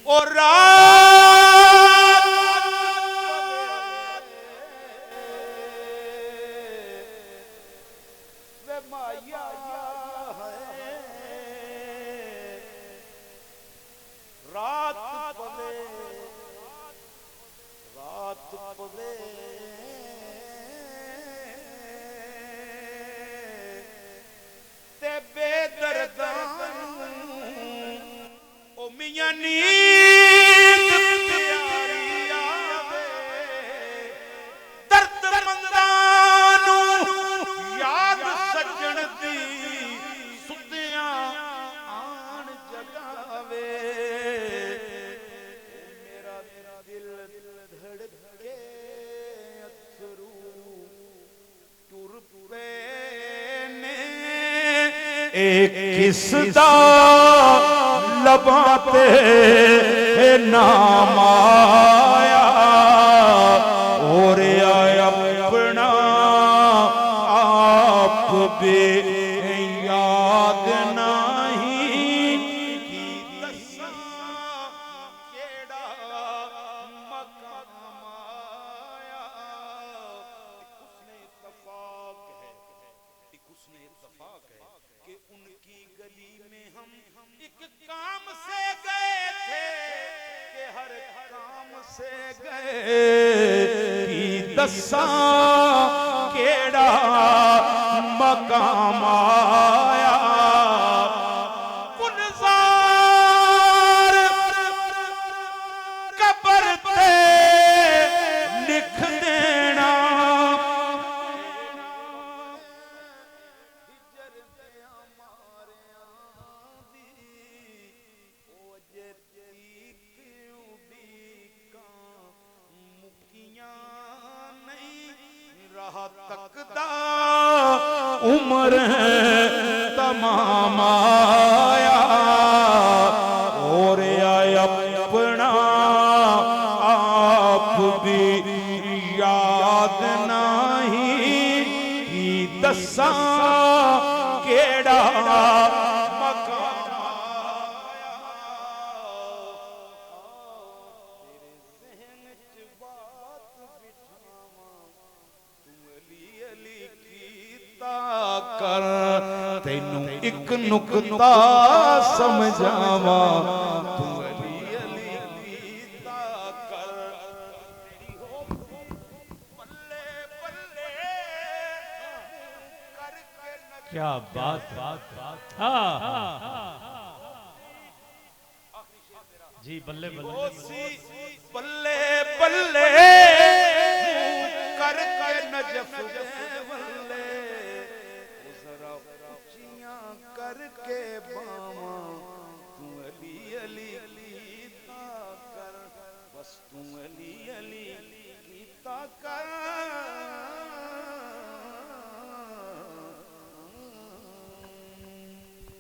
اور رات وے مایا ہے رات پوے رات پوے تے بے دردان او میاں نیند پیاری آوے درد مندانوں یاد سجن دی ستیاں آن جگاوے میرا دل دھڑکے اتھرو ٹر پے نے ایک کس دا لباں تے نام آیا اور آیا اپنا آپ بھی یاد نہیں کی دساں کیڑا مقام آیا حسن اتفاق ہے ایک حسن اتفاق ہے کہ ان کی گلی میں ہم ایک کام سے گئے تھے کہ ہر کام سے گئے کی دساں کیڑا مقام آیا گلزار قبر تے لکھ دینا تکدا عمر تمام آیا اور آیا اپنا آپ بھی یاد نہیں کی دساں کیڑا مقام آیا تیرے ذہن چ بات بٹھاواں علی علی کیتا کر تینوں ایک نکتہ سمجھاواں تو علی علی کیتا کر تیری ہو بلے بلے کر کے کیا بات جی بلے بلے بلے بلے کر کے نجف دے بلے ذرا اونچیاں کر کے باواں تو علی علی کیتا کر بس تو علی علی